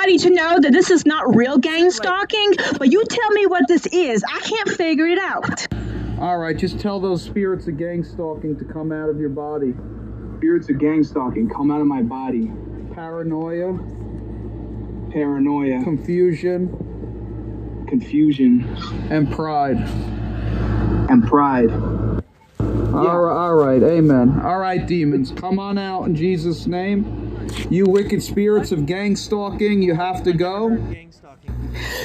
everybody to know that this is not real gang stalking, but you tell me what this is. I can't figure it out. Alright, just tell those spirits of gang stalking to come out of your body. Spirits of gang stalking, come out of my body. Paranoia. Paranoia. Confusion. Confusion. And pride. And pride. Alright, amen. Alright, demons, come on out in Jesus' name. You wicked spirits of gang stalking, you have to go.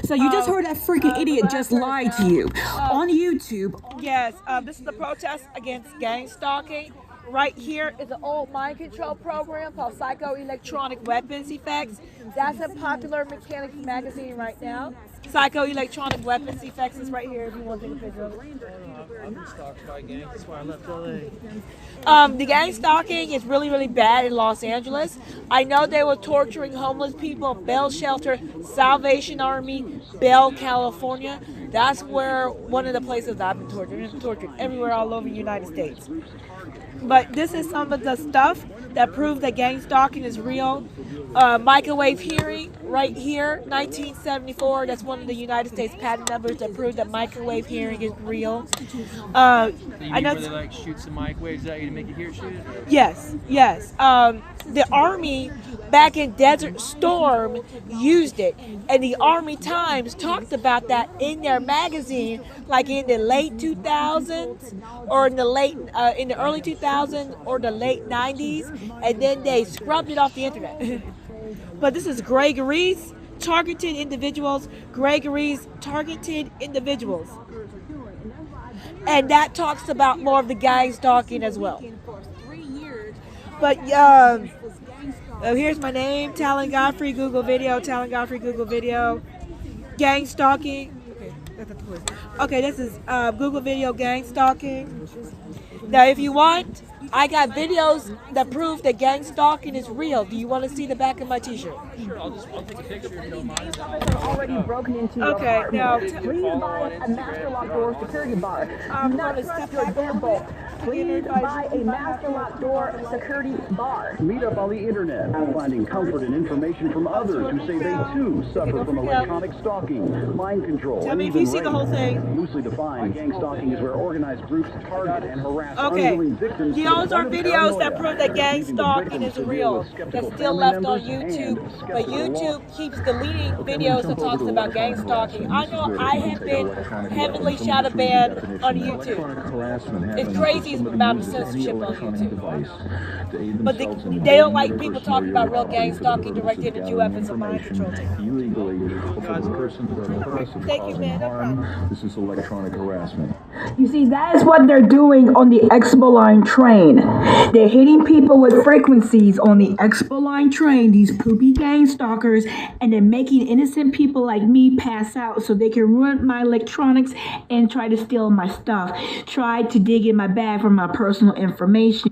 So you just heard that freaking idiot just lie to you on YouTube. Yes, this is the protest against gang stalking. Right here is an old mind control program called Psychoelectronic Weapons Effects. That's in Popular Mechanics magazine right now. Psychoelectronic Weapons Effects is right here if you want to take a picture of it. I've been stalked by gangs, that's why I left LA. The gang stalking is really, really bad in Los Angeles. I know they were torturing homeless people, Bell Shelter, Salvation Army, Bell, California. That's where one of the places I've been tortured. I've been tortured everywhere all over the United States. But this is some of the stuff that proves that gang stalking is real. Microwave hearing right here, 1974. That's one of the United States patent numbers that prove that microwave hearing is real. I know where they like shoot some microwaves at you to make you hear shit? Yes, yes. The Army back in Desert Storm used it, and the Army Times talked about that in their magazine, like in the late 2000s or in the early 2000s or the late 90s, and then they scrubbed it off the internet. But this is Gregory's targeted individuals. Gregory's targeted individuals, and that talks about more of the gang stalking as well. But here's my name, Talan Godfrey, Google video, Talan Godfrey, Google video, gang stalking. Okay, this is Google video, gang stalking. Now, if you want, I got videos that prove that gang stalking is real. Do you want to see the back of my t-shirt? Sure, I'll take a picture if you don't mind. Already broken into your apartment. Now Please buy a master lock door security bar. Do not trust your deadbolt. Please buy a master lock door security bar. Meet up on the internet, finding comfort and information from others who say they too suffer from electronic stalking, mind control, Tell and me if even you see the whole thing. Loosely defined, gang stalking is where organized groups target and harass Okay, unwilling victims. those are videos that prove that gang stalking is real. That's still left on YouTube, but YouTube keeps deleting videos that talks about gang stalking. I know I have been heavily shadow banned on YouTube. It's crazy about the censorship on YouTube. But they don't like people talking about real gang stalking directed at you as a mind control technique. Thank you, man. No problem. This is electronic harassment. You see, that is what they're doing on the Expo Line train. They're hitting people with frequencies on the Expo Line train, these poopy gang stalkers, and they're making innocent people like me pass out so they can ruin my electronics and try to steal my stuff. Try to dig in my bag for my personal information.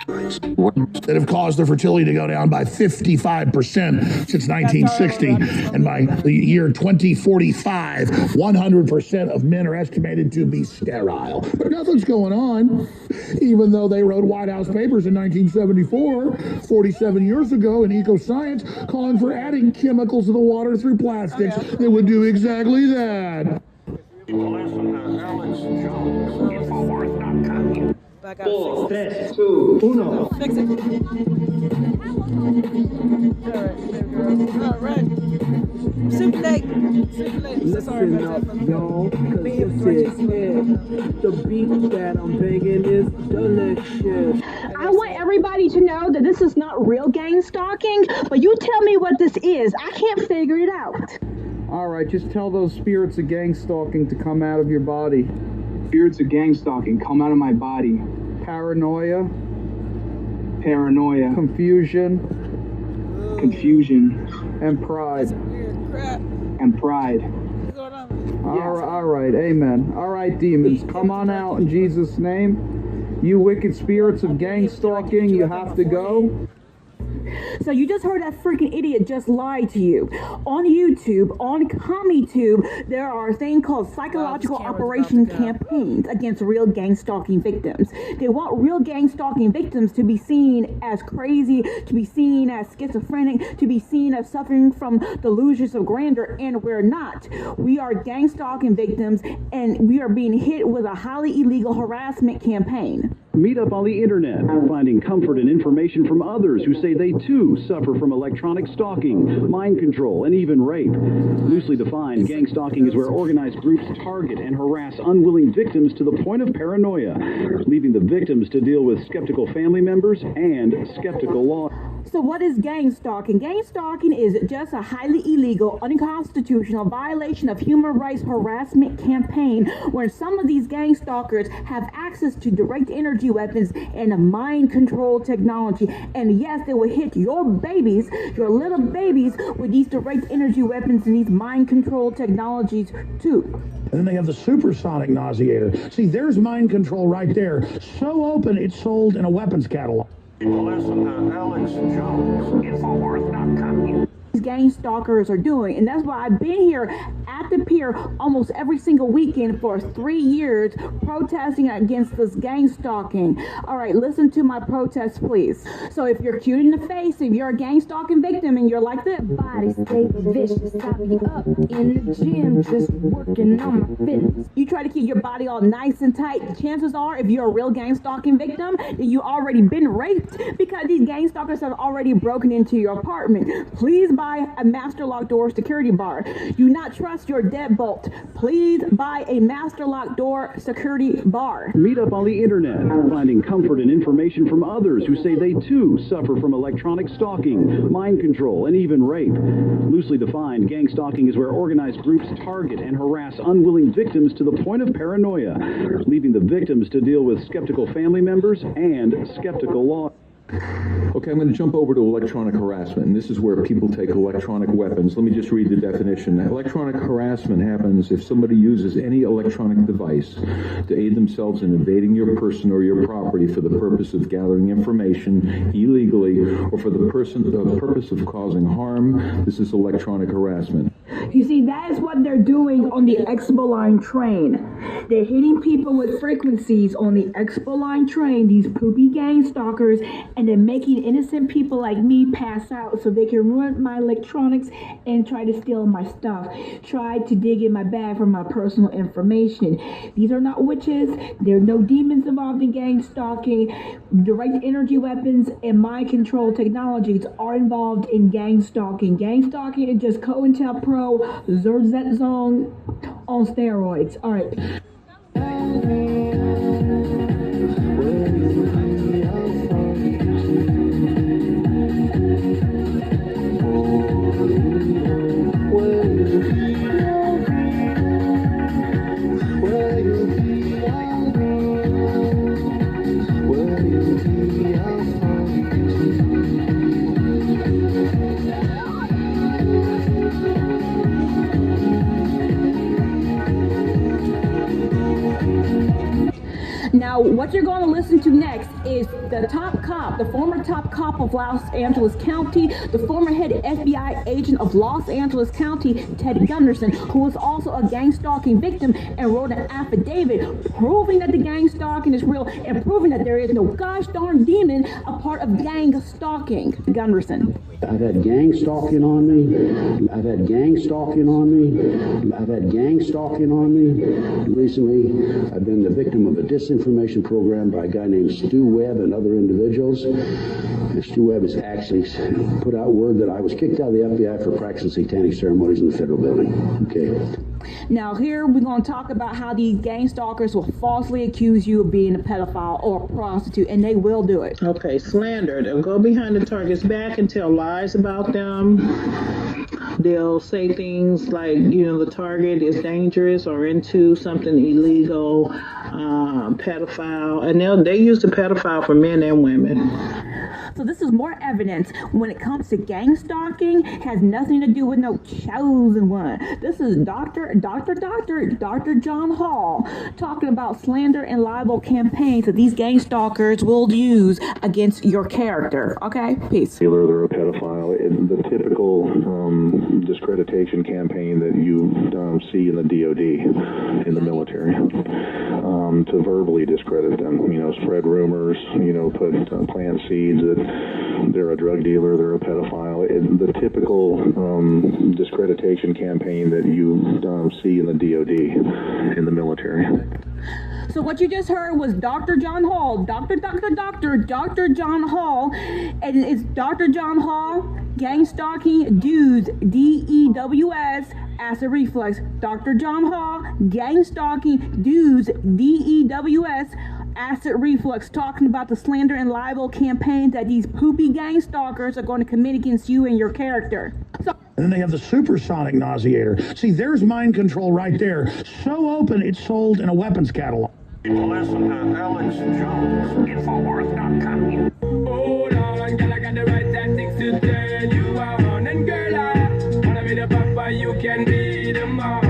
That have caused their fertility to go down by 55% since 1960. And by the year 2045, 100% of men are estimated to be sterile. But nothing's going on, even though they wrote White House papers in 1974, 47 years ago, in Eco-Science, calling for adding chemicals to the water through plastics that would do exactly that. Four, Tres, two, uno. Fix it. All right. Super late. Sorry about that. Y'all, cause this is it. The beat that I'm banging is delicious. I want everybody to know that this is not real gang stalking, but you tell me what this is. I can't figure it out. Alright, just tell those spirits of gang stalking to come out of your body. Spirits of gang stalking, come out of my body. Paranoia. Paranoia. Confusion. Confusion. And pride. And pride. Alright, amen. Alright, demons, come on out in Jesus' name. You wicked spirits of gang stalking, you have to go. So you just heard that freaking idiot just lie to you. On YouTube, on CommieTube, there are things called psychological operation campaigns against real gang stalking victims. They want real gang stalking victims to be seen as crazy, to be seen as schizophrenic, to be seen as suffering from delusions of grandeur, and we're not. We are gang stalking victims, and we are being hit with a highly illegal harassment campaign. Meet up on the internet, finding comfort and information from others who say they too suffer from electronic stalking, mind control, and even rape. Loosely defined, gang stalking is where organized groups target and harass unwilling victims to the point of paranoia, leaving the victims to deal with skeptical family members and skeptical law. So what is gang stalking? Gang stalking is just a highly illegal, unconstitutional violation of human rights harassment campaign where some of these gang stalkers have access to direct energy weapons and a mind control technology. And yes, they will hit your babies, your little babies, with these direct energy weapons and these mind control technologies too. And then they have the supersonic nauseator. See, there's mind control right there. So open, it's sold in a weapons catalog. Listen to Alex Jones. Infowars.com. Gang stalkers are doing, and that's why I've been here at the pier almost every single weekend for 3 years protesting against this gang stalking. All right, listen to my protest, please. So if you're cute in the face, if you're a gang stalking victim and you're like this, body stay vicious, I be up in the gym just working on my fitness. You try to keep your body all nice and tight, chances are if you're a real gang stalking victim, then you already been raped because these gang stalkers have already broken into your apartment. Please buy a master lock door security bar. Do not trust your deadbolt. Please buy a master lock door security bar. Meet up on the internet, finding comfort and information from others who say they too suffer from electronic stalking, mind control, and even rape. Loosely defined, gang stalking is where organized groups target and harass unwilling victims to the point of paranoia, leaving the victims to deal with skeptical family members and skeptical law. Okay, I'm going to jump over to electronic harassment, and this is where people take electronic weapons. Let me just read the definition. Electronic harassment happens if somebody uses any electronic device to aid themselves in invading your person or your property for the purpose of gathering information illegally or for the purpose of causing harm. This is electronic harassment. You see, that is what they're doing on the Expo Line train. They're hitting people with frequencies on the Expo Line train, these poopy gang stalkers, and they're making innocent people like me pass out so they can ruin my electronics and try to steal my stuff. Try to dig in my bag for my personal information. These are not witches. There are no demons involved in gang stalking. Direct energy weapons and mind control technologies are involved in gang stalking. Gang stalking is just COINTELPRO, Zong on steroids. All right. Now, what you're going to listen to next is the top cop, the former top cop of Los Angeles County, the former head FBI agent of Los Angeles County, Ted Gunderson, who was also a gang stalking victim and wrote an affidavit proving that the gang stalking is real and proving that there is no gosh darn demon a part of gang stalking. Gunderson. I've had gang stalking on me. I've had gang stalking on me. I've had gang stalking on me. Recently, I've been the victim of a disinformation program by a guy named Stu Webb and other individuals. And Stu Webb has actually put out word that I was kicked out of the FBI for practicing satanic ceremonies in the federal building. Okay. Now here we're going to talk about how these gang stalkers will falsely accuse you of being a pedophile or a prostitute, and they will do it. Okay, slander. They'll go behind the target's back and tell lies about them. They'll say things like, you know, the target is dangerous or into something illegal, pedophile, and they use the pedophile for men and women. So this is more evidence when it comes to gang stalking. Has nothing to do with no chosen one. This is Dr. John Hall talking about slander and libel campaigns that these gang stalkers will use against your character. Okay, peace. They're a pedophile. The typical discreditation campaign that you see in the DOD, in the military, to verbally discredit them. Spread rumors. Plant seeds that they're a drug dealer, they're a pedophile. The typical discreditation campaign that you see in the DOD, in the military. So what you just heard was Dr. John Hall, Dr. John Hall, and it's Dr. John Hall, gang stalking dudes, DEWS, acid reflux. Dr. John Hall, gang stalking dudes, DEWS, acid reflux, talking about the slander and libel campaigns that these poopy gang stalkers are going to commit against you and your character. So And then they have the supersonic nauseator. See, there's mind control right there. So open, it's sold in a weapons catalog. Listen to Alex Jones, Infowars.com. Hold on, girl, I got the right tactics to turn you on. And girl, I wanna be the papa, you can be the mom.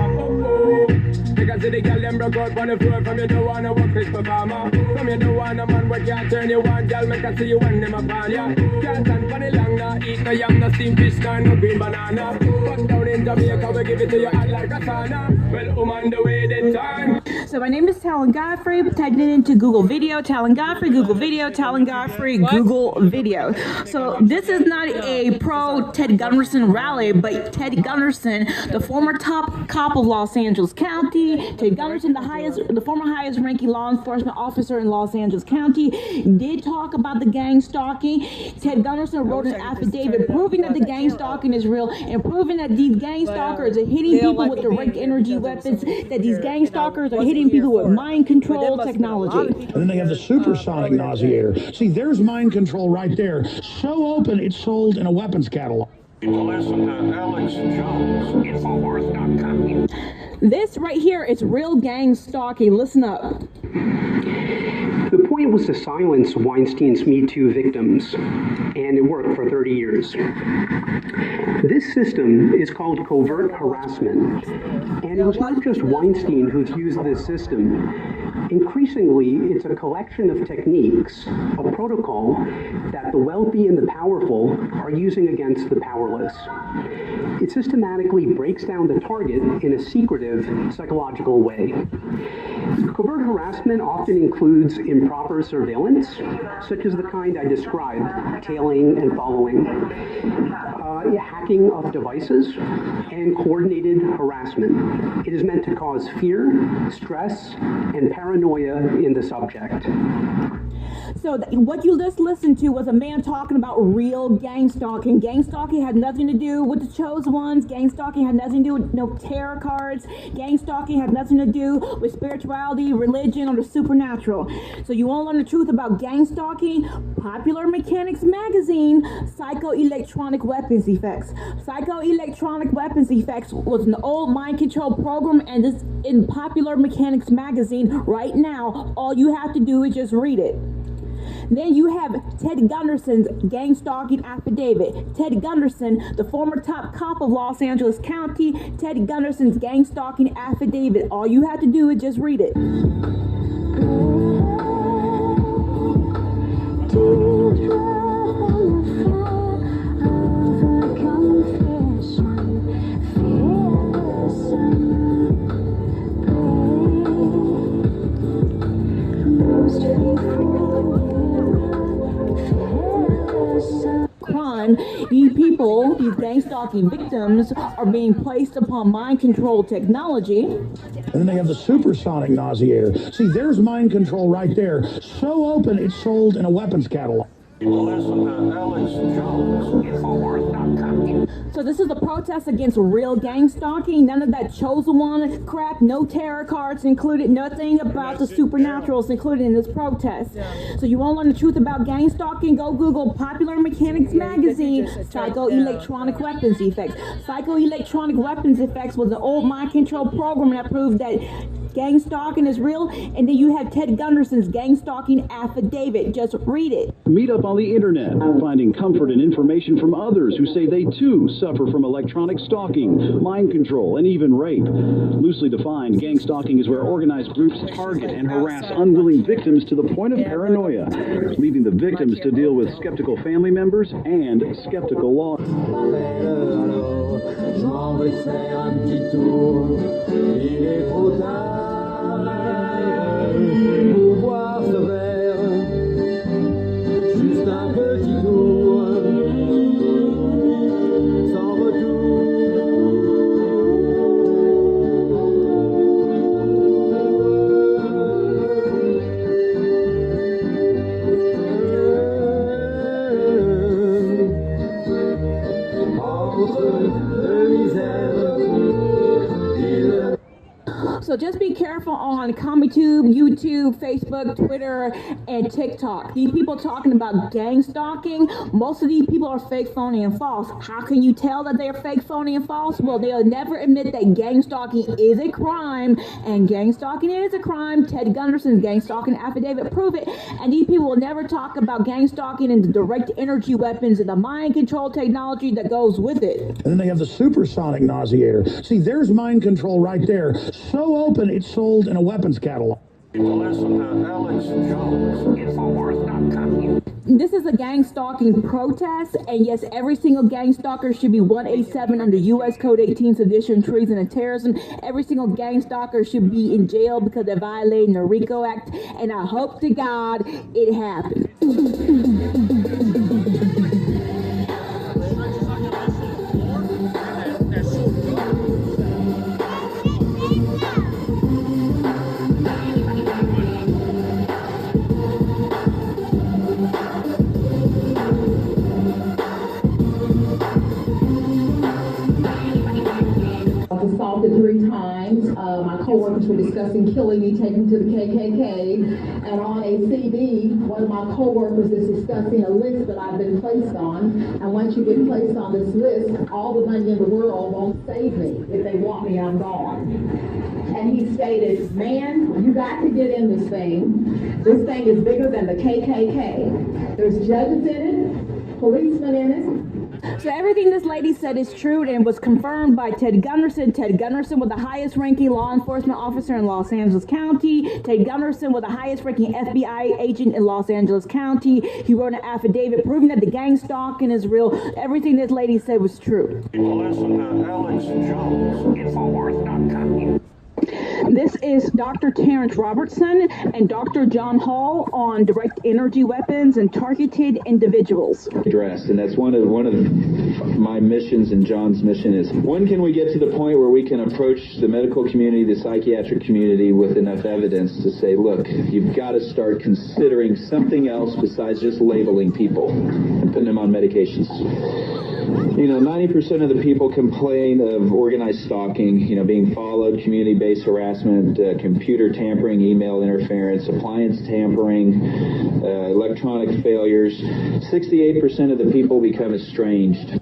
Because the girl them broke out on the floor. From you don't wanna work Chris performer. From you don't want a man where can't turn you on. Girl, make I see you when them upon ya. Can't stand for the long, nah. Eat no yam, no steamed fish, no green banana. But down in Jamaica, we give it to you hot like a sauna. Well, on the way they turn. So my name is Talan Godfrey. Type it into Google Video, Talan Godfrey, Google Video, Talan Godfrey, Google Video. So this is not a pro Ted Gunderson rally, but Ted Gunderson, the former top cop of Los Angeles County, Ted Gunderson, the former highest ranking law enforcement officer in Los Angeles County, did talk about the gang stalking. Ted Gunderson wrote an affidavit proving that the gang stalking is real and proving that these gang stalkers are hitting people with direct energy weapons, that these gang stalkers are hitting people with mind control technology. And then they have the supersonic nauseator. See, there's mind control right there. So open, it's sold in a weapons catalog. Listen to Alex Jones, Infowars.com. This right here is real gang stalking. Listen up. The point was to silence Weinstein's Me Too victims, and it worked for 30 years. This system is called covert harassment, and it was not just Weinstein who's used this system. Increasingly, it's a collection of techniques, a protocol that the wealthy and the powerful are using against the powerless. It systematically breaks down the target in a secretive, psychological way. Covert harassment often includes improper surveillance, such as the kind I described, tailing and following, hacking of devices, and coordinated harassment. It is meant to cause fear, stress, and paranoia in the subject. So what you just listened to was a man talking about real gang stalking. Gang stalking had nothing to do with the chosen ones. Gang stalking had nothing to do with no tarot cards. Gang stalking had nothing to do with spirituality, religion, or the supernatural. So you want to learn the truth about gang stalking? Popular Mechanics magazine, Psychoelectronic Weapons Effects. Psychoelectronic Weapons Effects was an old mind control program, and it's in Popular Mechanics magazine right now. All you have to do is just read it. Then you have Ted Gunderson's gang stalking affidavit. Ted Gunderson, the former top cop of Los Angeles County, Ted Gunderson's gang stalking affidavit. All you have to do is just read it. These people, these gang stalking victims, are being placed upon mind control technology. And then they have the supersonic nauseator. See, there's mind control right there. So open, it's sold in a weapons catalog. Listen to Alex Jones, Infowars.com. So this is a protest against real gang stalking. None of that chosen one crap, no tarot cards included, nothing about the supernaturals included in this protest. So you want to learn the truth about gang stalking? Go Google Popular Mechanics magazine, Psychoelectronic Weapons Effects. Psychoelectronic Weapons Effects was an old mind control program that proved that gang-stalking is real, and then you have Ted Gunderson's gang-stalking affidavit. Just read it. Meet up on the internet, finding comfort and information from others who say they too suffer from electronic stalking, mind control, and even rape. Loosely defined, gang stalking is where organized groups target and harass unwilling victims to the point of paranoia, leaving the victims to deal with skeptical family members and skeptical law. So just be careful on ComicTube, YouTube, Facebook, Twitter, and TikTok. These people talking about gang stalking, most of these people are fake, phony, and false. How can you tell that they're fake, phony, and false? Well, they'll never admit that gang stalking is a crime, and gang stalking is a crime. Ted Gunderson's gang stalking affidavit prove it, and these people will never talk about gang stalking and the direct energy weapons and the mind control technology that goes with it. And then they have the supersonic nauseator. See, there's mind control right there. So open, it's sold in a weapons catalog. Listen to Alex Jones, Infowars.com. This is a gang stalking protest, and yes, every single gang stalker should be 187 under U.S. Code 18, sedition, treason, and terrorism. Every single gang stalker should be in jail because they're violating the RICO Act, and I hope to God it happens. Assaulted 3 times. My coworkers were discussing killing me, taking me to the KKK. And on a CD, one of my coworkers is discussing a list that I've been placed on. And once you get placed on this list, all the money in the world won't save me. If they want me, I'm gone. And he stated, man, you got to get in this thing. This thing is bigger than the KKK. There's judges in it, policemen in it. So everything this lady said is true and was confirmed by Ted Gunderson. Ted Gunderson was the highest ranking law enforcement officer in Los Angeles County. Ted Gunderson was the highest ranking FBI agent in Los Angeles County. He wrote an affidavit proving that the gang stalking is real. Everything this lady said was true. Listen to Alex Jones, Infowars.com. This is Dr. Terrence Robertson and Dr. John Hall on direct energy weapons and targeted individuals. Addressed, and that's one of my missions, and John's mission is, when can we get to the point where we can approach the medical community, the psychiatric community with enough evidence to say, look, you've got to start considering something else besides just labeling people and putting them on medications. You know, 90% of the people complain of organized stalking, you know, being followed, community-based harassment, computer tampering, email interference, appliance tampering, electronic failures. 68% of the people become estranged.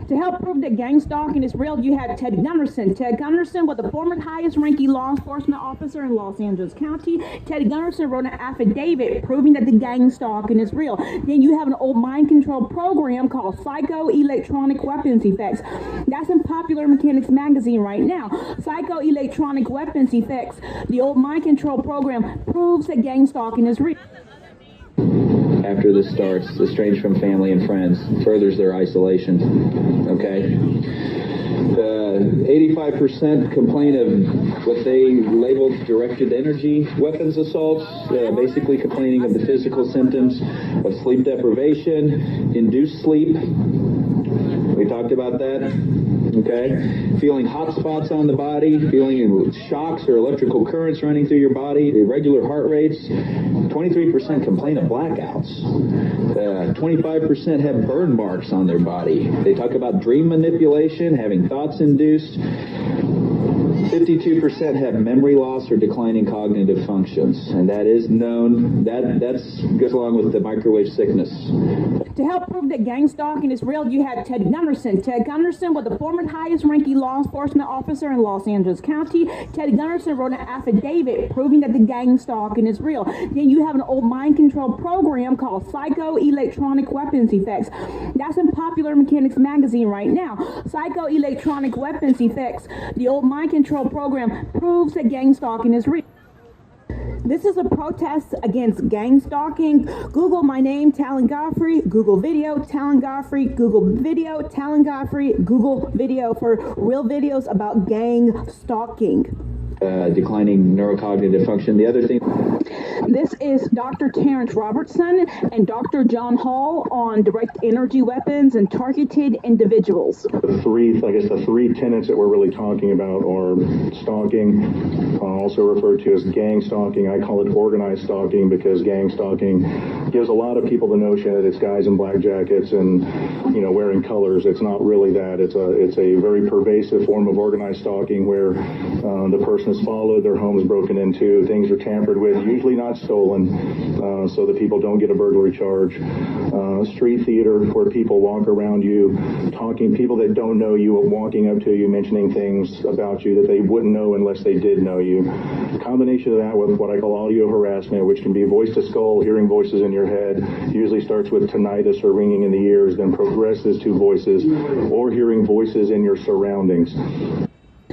To help prove that gang stalking is real, you have Ted Gunderson. Ted Gunderson was the former highest ranking law enforcement officer in Los Angeles County. Ted Gunderson wrote an affidavit proving that the gang stalking is real. Then you have an old mind control program called Psycho-Electronic Weapons Effects. That's in Popular Mechanics magazine right now. Psycho-Electronic Weapons Effects, the old mind control program, proves that gang stalking is real. After this starts, estranged from family and friends, furthers their isolation, okay? 85% complain of what they labeled directed energy weapons assaults, basically complaining of the physical symptoms of sleep deprivation, induced sleep. We talked about that, okay? Feeling hot spots on the body, feeling shocks or electrical currents running through your body, irregular heart rates. 23% complain of blackouts. 25% have burn marks on their body. They talk about dream manipulation, having thoughts induced. 52% have memory loss or declining cognitive functions, and that is known. That goes along with the microwave sickness. To help prove that gang stalking is real, you have Ted Gunderson. Ted Gunderson was the former highest-ranking law enforcement officer in Los Angeles County. Ted Gunderson wrote an affidavit proving that the gang stalking is real. Then you have an old mind control program called Psycho-Electronic Weapons Effects. That's in Popular Mechanics magazine right now. Psycho-Electronic Weapons Effects, the old mind control program, proves that gang stalking is real. This is a protest against gang stalking. Google my name, Talan Godfrey. Google video, Talan Godfrey. Google video, Talan Godfrey. Google video for real videos about gang stalking. Declining neurocognitive function. The other thing. This is Dr. Terrence Robertson and Dr. John Hall on direct energy weapons and targeted individuals. The three tenets that we're really talking about are stalking, also referred to as gang stalking. I call it organized stalking because gang stalking gives a lot of people the notion that it's guys in black jackets and, you know, wearing colors. It's not really that. It's a very pervasive form of organized stalking where the person is followed, their home is broken into, things are tampered with, usually not stolen, so that people don't get a burglary charge. Street theater where people walk around you, talking, people that don't know you walking up to you, mentioning things about you that they wouldn't know unless they did know you. A combination of that with what I call audio harassment, which can be voice to skull, hearing voices in your head, usually starts with tinnitus or ringing in the ears, then progresses to voices or hearing voices in your surroundings.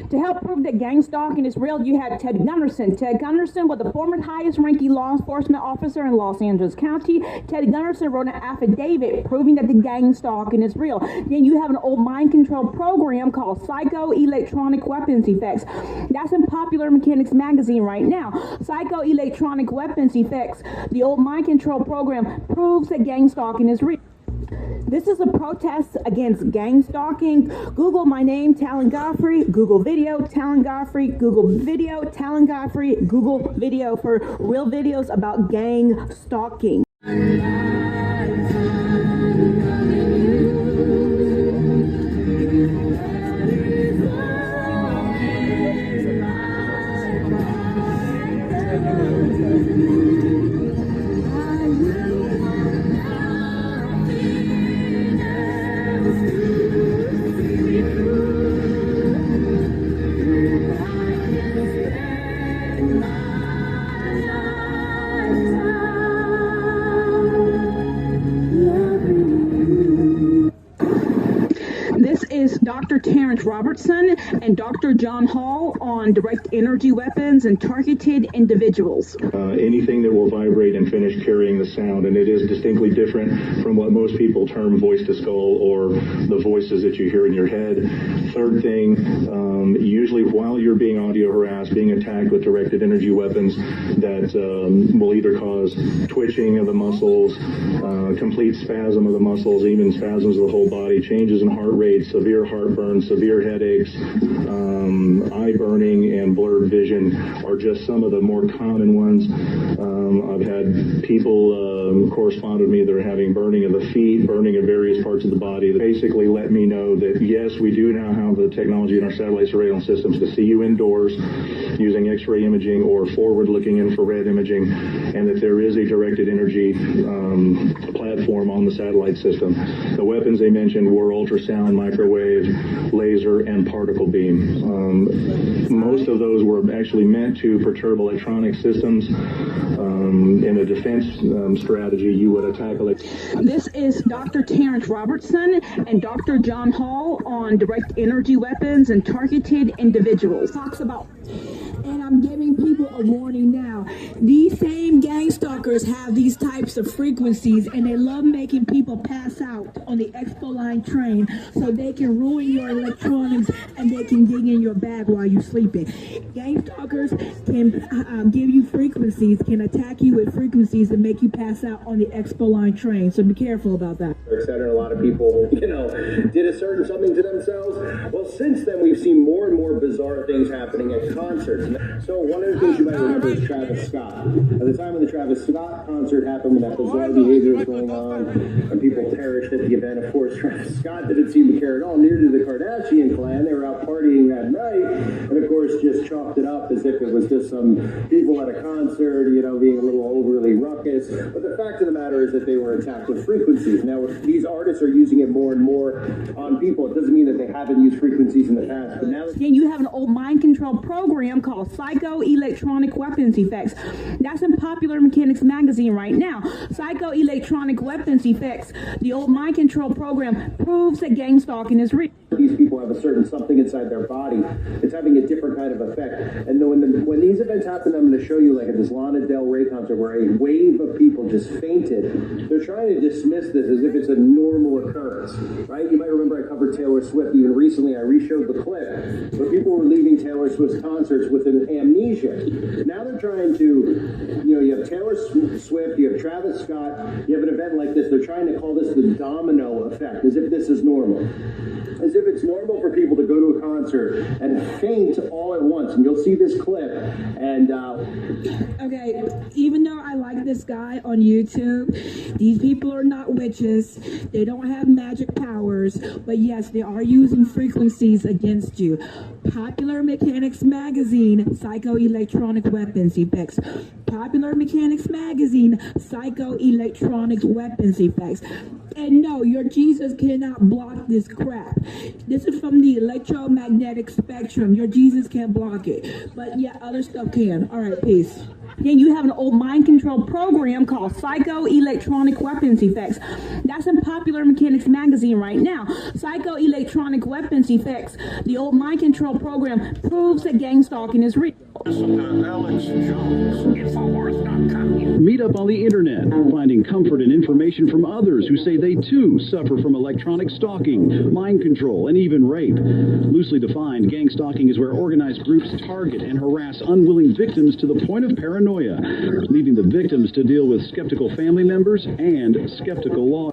To help prove that gang stalking is real, you have Ted Gunderson. Ted Gunderson was the former highest-ranking law enforcement officer in Los Angeles County. Ted Gunderson wrote an affidavit proving that the gang stalking is real. Then you have an old mind control program called Psycho-Electronic Weapons Effects. That's in Popular Mechanics magazine right now. Psycho-Electronic Weapons Effects, the old mind control program, proves that gang stalking is real. This is a protest against gang stalking. Google my name, Talan Godfrey. Google video, Talan Godfrey. Google video, Talan Godfrey. Google video for real videos about gang stalking. Dr. Terrence Robertson and Dr. John Hall on direct energy weapons and targeted individuals. Anything that will vibrate and finish carrying the sound, and it is distinctly different from what most people term voice to skull or the voices that you hear in your head. Third thing, usually while you're being audio harassed, being attacked with directed energy weapons that will either cause twitching of the muscles, complete spasm of the muscles, even spasms of the whole body, changes in heart rate, severe heartburn, severe headaches, eye burning, and blurred vision are just some of the more common ones. I've had people correspond with me that are having burning of the feet, burning of various parts of the body that basically let me know that yes, we do now have the technology in our satellite surveillance systems to see you indoors using X-ray imaging or forward-looking infrared imaging, and that there is a directed energy platform on the satellite system. The weapons they mentioned were ultrasound, microwave, laser, and particle beam. Most of those were actually meant to perturb electronic systems. In a defense strategy, you would attack This is Dr. Terrence Robertson and Dr. John Hall on direct energy weapons and targeted individuals. Talks about, and I'm giving people a warning now. These same gang stalkers have these types of frequencies, and they love making people pass out on the Expo Line train so they can ruin your electronics and they can dig in your bag while you're sleeping. Gang stalkers can give you frequencies, can attack you with frequencies that make you pass out on the Expo Line train, so be careful about that. Etc. A lot of people, did a certain something to themselves. Well, since then, we've seen more and more bizarre things happening at concerts. So one of the things you might remember is Travis Scott. At the time when the Travis Scott concert happened, when that bizarre behavior was going on, and people perished at the event, of course, Travis Scott didn't seem to care at all. Neither did the Kardashian clan. They were out partying that night, and of course, artist just chalked it up as if it was just some people at a concert, you know, being a little overly ruckus. But the fact of the matter is that they were attacked with frequencies. Now, these artists are using it more and more on people. It doesn't mean that they haven't used frequencies in the past, but now... Then you have an old mind control program called Psychoelectronic Weapons Effects. That's in Popular Mechanics magazine right now. Psychoelectronic Weapons Effects, the old mind control program, proves that gang stalking is real. These people have a certain something inside their body. It's having a different kind of effect. And then when these events happen, I'm going to show you, like at this Lana Del Rey concert where a wave of people just fainted. They're trying to dismiss this as if it's a normal occurrence, right? You might remember I covered Taylor Swift even recently. I reshowed the clip where people were leaving Taylor Swift's concerts with an amnesia. Now they're trying to, you know, you have Taylor Swift, you have Travis Scott, you have an event like this. They're trying to call this the domino effect, as if this is normal. As if it's normal for people to go to a concert and faint all at once. And you'll see this clip. And okay, even though I like this guy on YouTube, these people are not witches. They don't have magic powers. But yes, they are using frequencies against you. Popular Mechanics Magazine, Psychoelectronic Weapons Effects. Popular Mechanics Magazine, Psychoelectronic Weapons Effects. And no, your Jesus cannot block this crap. This is from the electromagnetic spectrum. Your Jesus can't block it. But yeah, other stuff can. All right, peace. Then you have an old mind control program called Psychoelectronic Weapons Effects. That's in Popular Mechanics magazine right now. Psychoelectronic Weapons Effects, the old mind control program, proves that gang stalking is real. Listen to Alex Jones, Infowars.com. Meet up on the internet, finding comfort and information from others who say they too suffer from electronic stalking, mind control, and even rape. Loosely defined, gang stalking is where organized groups target and harass unwilling victims to the point of paranoia, leaving the victims to deal with skeptical family members and skeptical law.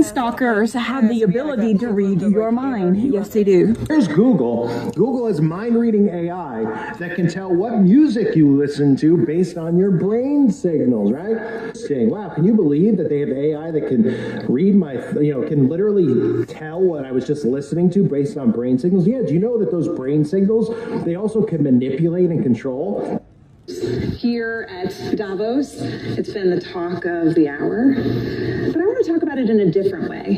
Stalkers have the ability to read your mind. Yes, they do. Here's Google. Google has mind-reading AI that can tell what music you listen to based on your brain signals, right? Saying, wow, can you believe that they have AI that can read my, can literally tell what I was just listening to based on brain signals? Yeah, do you know that those brain signals, they also can manipulate and control? Here at Davos, it's been the talk of the hour, but I want to talk about it in a different way,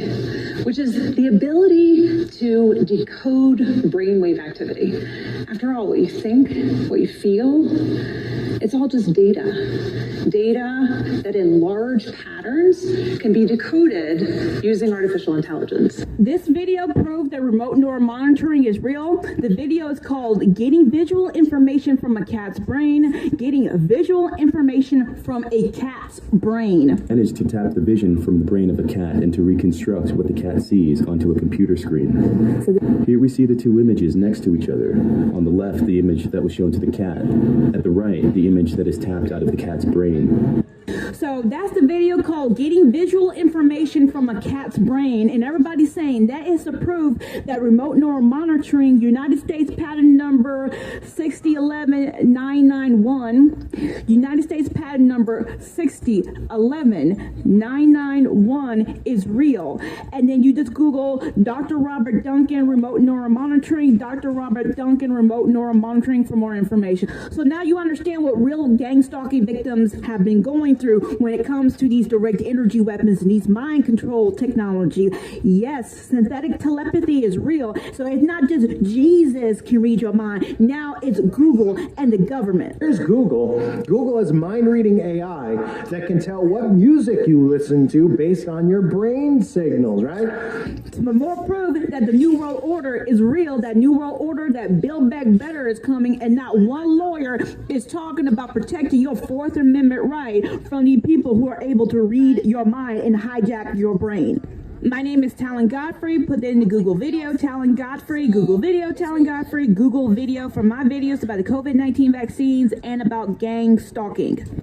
which is the ability to decode brainwave activity. After all, what you think, what you feel, it's all just data. Data that in large patterns can be decoded using artificial intelligence. This video proved that remote neuromonitoring is real. The video is called Getting Visual Information from a Cat's Brain. Getting visual information from a cat's brain. Managed to tap the vision from the brain of a cat and to reconstruct what the cat sees onto a computer screen. Here we see the two images next to each other. On the left, the image that was shown to the cat. At the right, the image that is tapped out of the cat's brain. So that's the video called Getting Visual Information from a Cat's Brain, and everybody's saying that is to prove that remote neuromonitoring, United States patent number 6011991, United States patent number 6011991 is real. And then you just Google Dr. Robert Duncan remote neuromonitoring, Dr. Robert Duncan remote neuromonitoring for more information. So now you understand what real gang stalking victims have been going through when it comes to these direct energy weapons and these mind control technology. Yes, synthetic telepathy is real. So it's not just Jesus can read your mind. Now it's Google and the government. Here's Google. Google has mind-reading AI that can tell what music you listen to based on your brain signals, right? But more proof that the New World Order is real, that New World Order, that Build Back Better is coming, and not one lawyer is talking about protecting your Fourth Amendment right from the people who are able to read your mind and hijack your brain. My name is Talan Godfrey. Put that into Google video, Talan Godfrey, Google video, Talan Godfrey, Google video for my videos about the COVID-19 vaccines and about gang stalking.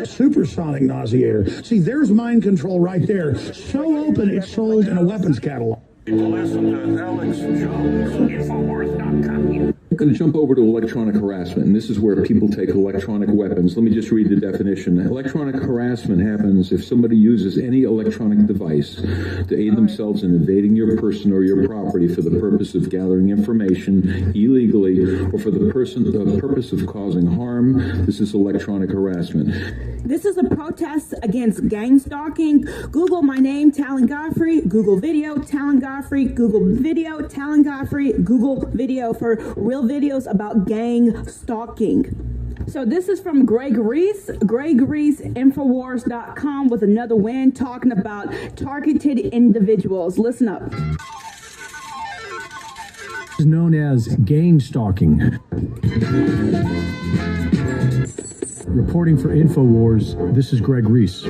Supersonic nauseator. See, there's mind control right there. So open, it's sold in a weapons catalog. Listen to Alex Jones, Infowars.com. I'm going to jump over to electronic harassment, and this is where people take electronic weapons. Let me just read the definition. Electronic harassment happens if somebody uses any electronic device to aid themselves in invading your person or your property for the purpose of gathering information illegally or for the purpose of causing harm. This is electronic harassment. This is a protest against gang stalking. Google my name, Talan Godfrey. Google video, Talan Godfrey. Google video, Talan Godfrey. Google video for real videos about gang stalking. So this is from Greg Reese, Infowars.com with another win talking about targeted individuals. Listen up. Is known as gang-stalking. Reporting for InfoWars, this is Greg Reese.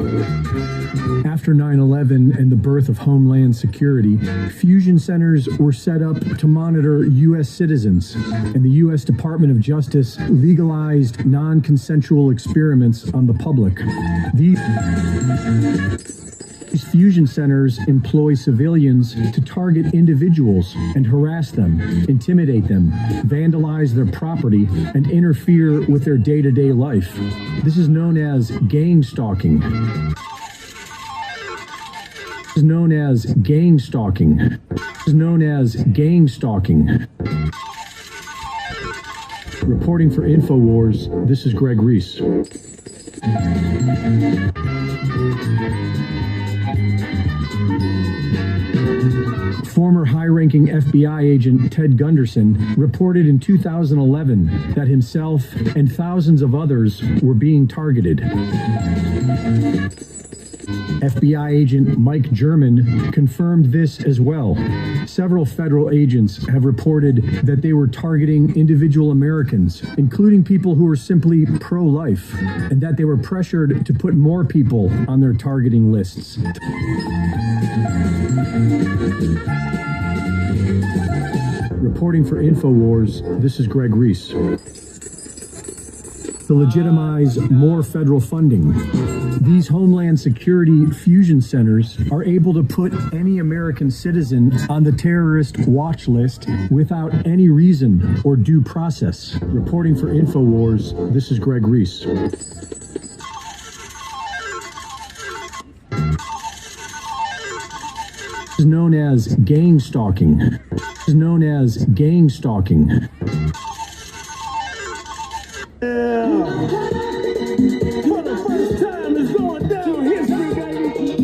After 9/11 and the birth of Homeland Security, fusion centers were set up to monitor U.S. citizens, and the U.S. Department of Justice legalized non-consensual experiments on the public. These fusion centers employ civilians to target individuals and harass them, intimidate them, vandalize their property, and interfere with their day-to-day life. This is known as gang-stalking. This is known as gang-stalking. This is known as gang-stalking. Reporting for InfoWars, this is Greg Reese. Former high-ranking FBI agent Ted Gunderson reported in 2011 that himself and thousands of others were being targeted. FBI agent Mike German confirmed this as well. Several federal agents have reported that they were targeting individual Americans, including people who were simply pro-life, and that they were pressured to put more people on their targeting lists. Reporting for InfoWars, this is Greg Reese. To legitimize more federal funding, these Homeland Security fusion centers are able to put any American citizen on the terrorist watch list without any reason or due process. Reporting for InfoWars, this is Greg Reese. Is known as gang-stalking. Is known as gang-stalking. Yeah. For the first time, it's going down history, baby.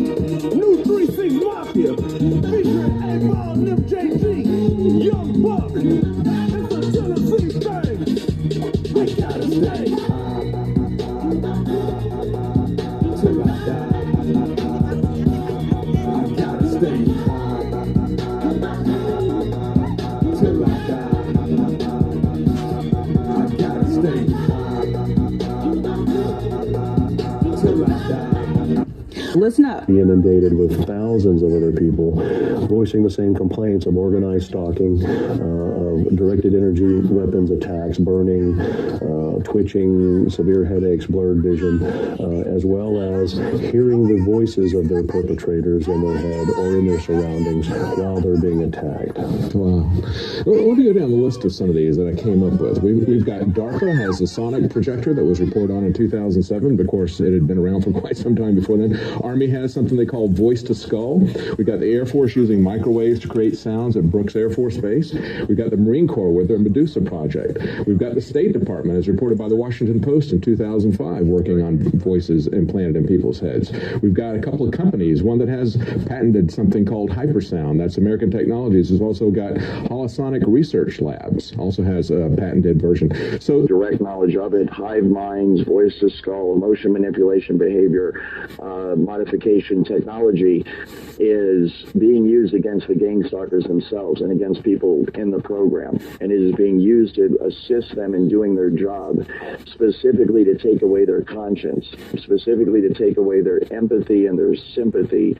New 3-6 Mafia, featuring A-Ball, Nip JG, Young Buck. It's a Tennessee thing. I gotta stay. Till I die. I gotta stay. Till I die. I gotta stay. Listen up. Inundated with thousands of other people voicing the same complaints of organized stalking, of directed energy weapons attacks, burning, twitching, severe headaches, blurred vision, as well as hearing the voices of their perpetrators in their head or in their surroundings while they're being attacked. Wow. Let me go down the list of some of these that I came up with. We've got DARPA has a sonic projector that was reported on in 2007, but of course it had been around for quite some time before then. Army has something they call voice to skull. We've got the Air Force using microwaves to create sounds at Brooks Air Force Base. We've got the Marine Corps with their Medusa project. We've got the State Department, as reported by the Washington Post in 2005, working on voices implanted in people's heads. We've got a couple of companies, one that has patented something called hypersound. That's American Technologies. Has also got Holosonic Research Labs, also has a patented version. So direct knowledge of it, hive minds, voice to skull, emotion manipulation, behavior, modification technology is being used against the gang stalkers themselves and against people in the program. And it is being used to assist them in doing their job, specifically to take away their conscience, specifically to take away their empathy and their sympathy.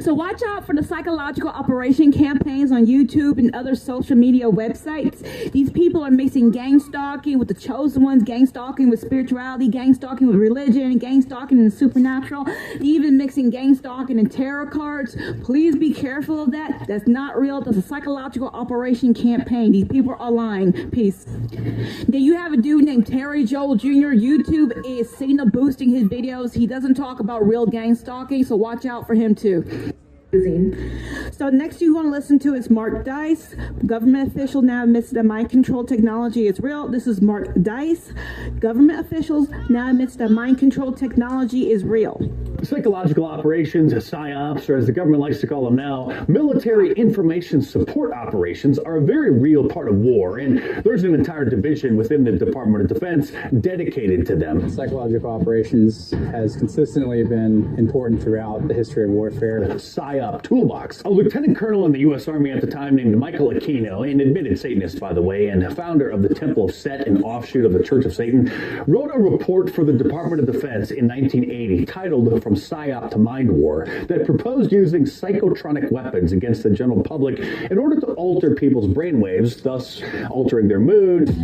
So watch out for the psychological operation campaigns on YouTube and other social media websites. These people are mixing gang stalking with the chosen ones, gang stalking with spirituality, gang stalking with religion, gang stalking and supernatural, even mixing gang stalking and tarot cards. Please be careful of that. That's not real. That's a psychological operation campaign. These people are lying. Peace. Then you have a dude named Terry Joel Jr. YouTube is signal boosting his videos. He doesn't talk about real gang stalking, so watch out for him too. So next you want to listen to is Mark Dice. Government official now admits that mind control technology is real. This is Mark Dice. Government officials now admits that mind control technology is real. Psychological operations, PSYOPs, or as the government likes to call them now, military information support operations, are a very real part of war, and there's an entire division within the Department of Defense dedicated to them. Psychological operations has consistently been important throughout the history of warfare. The PSYOP toolbox. A lieutenant colonel in the U.S. Army at the time named Michael Aquino, an admitted Satanist, by the way, and a founder of the Temple of Set, an offshoot of the Church of Satan, wrote a report for the Department of Defense in 1980 titled From PSYOP to Mind War that proposed using psychotronic weapons against the general public in order to alter people's brainwaves, thus altering their mood.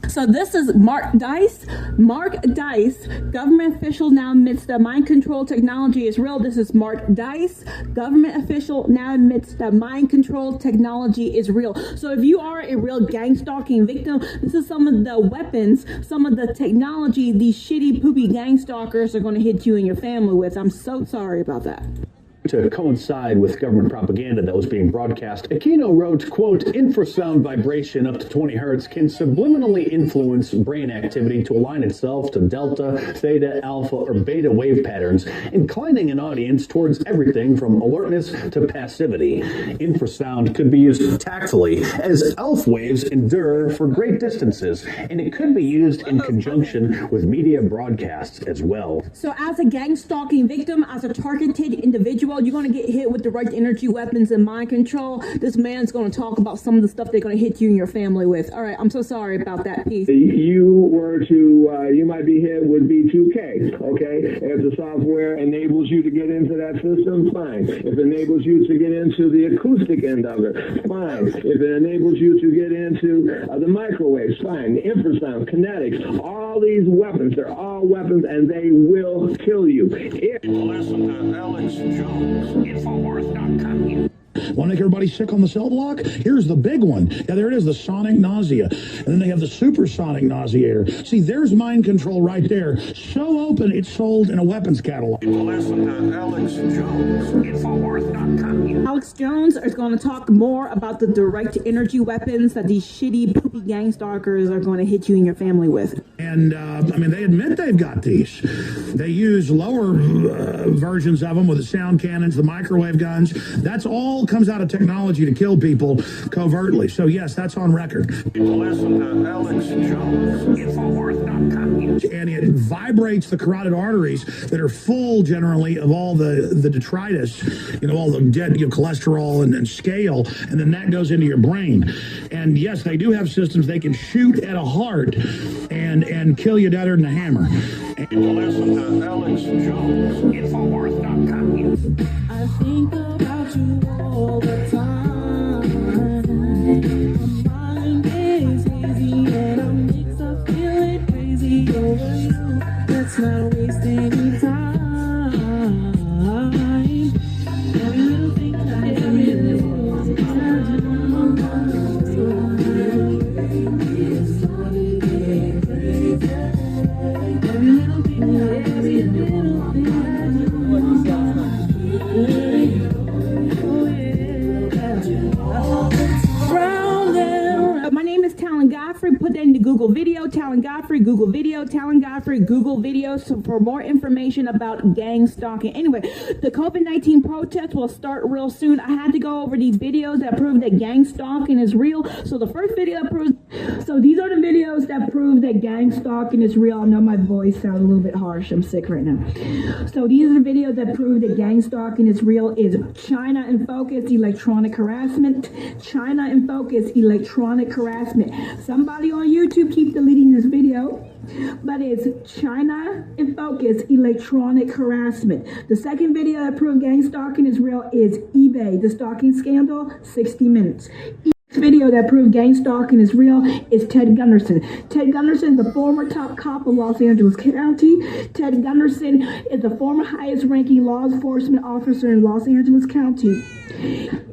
So this is Mark Dice. Mark Dice, government official now admits that mind control technology is real. This is Mark Dice, government official now admits that mind control technology is real. So if you are a real gang stalking victim, this is some of the weapons, some of the technology these shitty poopy gang stalkers are going to hit you and your family with. I'm so sorry about that. To coincide with government propaganda that was being broadcast, Aquino wrote, quote, infrasound vibration up to 20 hertz can subliminally influence brain activity to align itself to delta, theta, alpha, or beta wave patterns, inclining an audience towards everything from alertness to passivity. Infrasound could be used tactily, as ELF waves endure for great distances, and it could be used in conjunction with media broadcasts as well. So as a gang stalking victim, as a targeted individual, you're going to get hit with direct energy weapons and mind control. This man's going to talk about some of the stuff they're going to hit you and your family with. All right, I'm so sorry about that piece. You were to, you might be hit with B2K, okay? If the software enables you to get into that system, fine. If it enables you to get into the acoustic end of it, fine. If it enables you to get into the microwaves, fine. Infrasound, kinetics, all these weapons, they're all weapons and they will kill you. Listen to Alex Jones. Infowars.com. Want to make everybody sick on the cell block? Here's the big one. Yeah, there it is, the sonic nausea. And then they have the supersonic nauseator. See, there's mind control right there. So open, it's sold in a weapons catalog. Listen to Alex Jones. Infowars.com. Alex Jones is going to talk more about the direct energy weapons that these shitty, poopy gang stalkers are going to hit you and your family with. And, I mean, they admit they've got these. They use lower versions of them with the sound cannons, the microwave guns. That's all comes out of technology to kill people covertly. So yes, that's on record. Listen to Alex Jones, Infowars.com. And it vibrates the carotid arteries that are full generally of all the detritus, all the dead cholesterol and scale, and then that goes into your brain. And yes, they do have systems they can shoot at a heart and kill you deader than a hammer. Listen to Alex Jones, Infowars.com. I think about you all the time. My mind is hazy and I mix up feeling crazy over you. Let's not waste any time. Every little thing, every little thing. My name is Talan Godfrey. Put that into Google video. Talan Godfrey, Google video. Talan Godfrey, Google video. So for more information about gang stalking. Anyway, the COVID-19 protest will start real soon. I had to go over these videos that prove that gang stalking is real. So the first video that proves. So these are the videos that prove that gang stalking is real. I know my voice sounds a little bit harsh. I'm sick right now. So these are the videos that prove that gang stalking is real. Is China in focus, electronic harassment. China in focus, electronic harassment. Somebody on YouTube keep deleting this video, but it's China in focus, electronic harassment. The second video that proved gang stalking is real is eBay, the stalking scandal, 60 minutes. Video that proved gang stalking is real is Ted Gunderson. Ted Gunderson is the former top cop of Los Angeles County. Ted Gunderson is the former highest ranking law enforcement officer in Los Angeles County.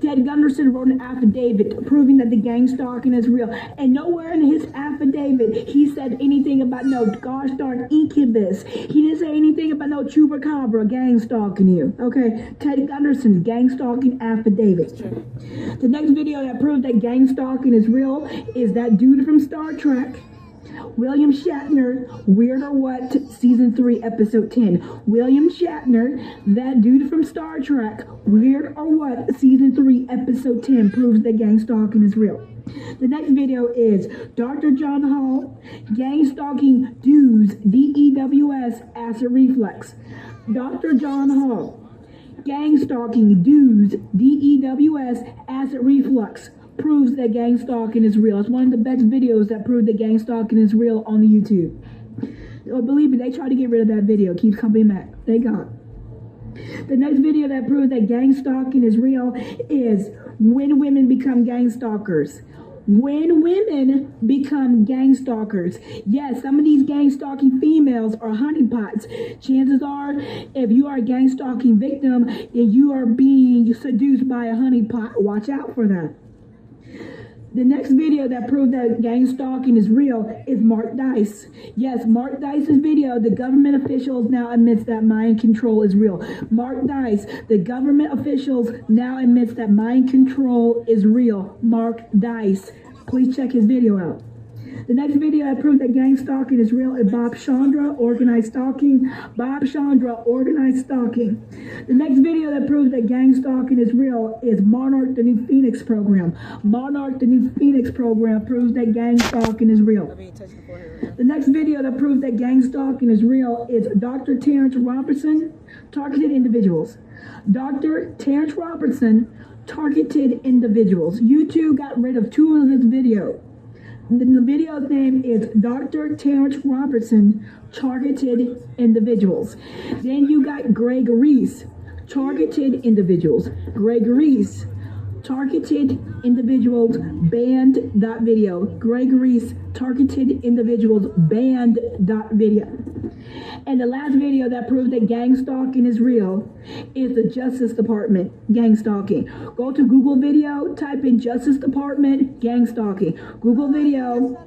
Ted Gunderson wrote an affidavit proving that the gang stalking is real. And nowhere in his affidavit he said anything about no gosh darn incubus. He didn't say anything about no chupacabra gang stalking you. Okay, Ted Gunderson's gang stalking affidavit. The next video that proved that gang stalking is real is that dude from Star Trek, William Shatner, Weird or What, Season 3, Episode 10. William Shatner, that dude from Star Trek, Weird or What, Season 3, Episode 10, proves that gang stalking is real. The next video is Dr. John Hall, gang stalking dudes, DEWS, acid reflex. Dr. John Hall, gang stalking dudes, DEWS, acid reflux, proves that gang stalking is real. It's one of the best videos that prove that gang stalking is real on the YouTube. Oh, believe me, they tried to get rid of that video. It keeps coming back. Thank God. The next video that proves that gang stalking is real is when women become gang stalkers. When women become gang stalkers. Yes, some of these gang stalking females are honeypots. Chances are, if you are a gang stalking victim and you are being seduced by a honeypot, watch out for that. The next video that proved that gang stalking is real is Mark Dice. Yes, Mark Dice's video, the government officials now admits that mind control is real. Mark Dice, the government officials now admits that mind control is real. Mark Dice. Please check his video out. The next video that proved that gang stalking is real is Bob Chandra, organized stalking. Bob Chandra, organized stalking. The next video that proves that gang stalking is real is Monarch, the New Phoenix program. Monarch, the New Phoenix program proves that gang stalking is real. The next video that proves that gang stalking is real is Dr. Terrence Robertson, targeted individuals. Dr. Terrence Robertson, targeted individuals. YouTube got rid of 2 of his videos. The video's name is Dr. Terrence Robertson, targeted individuals. Then you got Greg Reese, targeted individuals. Greg Reese, targeted individuals, banned.video. Greg Reese, targeted individuals, banned.video. And the last video that proves that gang stalking is real is the Justice Department gang stalking. Go to Google video, type in Justice Department gang stalking. Google video,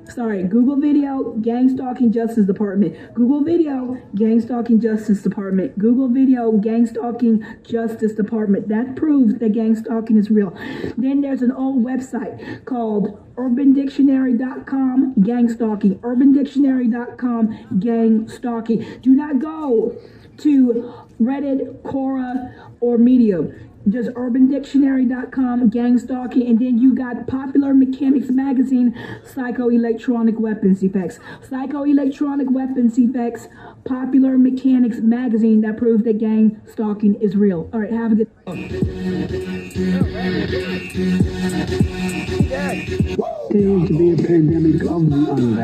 gang stalking Justice Department. Google video, gang stalking Justice Department. Google video, gang stalking Justice Department. That proves that gang stalking is real. Then there's an old website called UrbanDictionary.com, gang-stalking. UrbanDictionary.com, gang-stalking. Do not go to Reddit, Quora, or Medium. Just UrbanDictionary.com, gang-stalking, and then you got Popular Mechanics Magazine, Psychoelectronic Weapons Effects. Psychoelectronic Weapons Effects, Popular Mechanics Magazine, that proves that gang stalking is real. All right, have a good Seems to be a pandemic of the unvaccinated.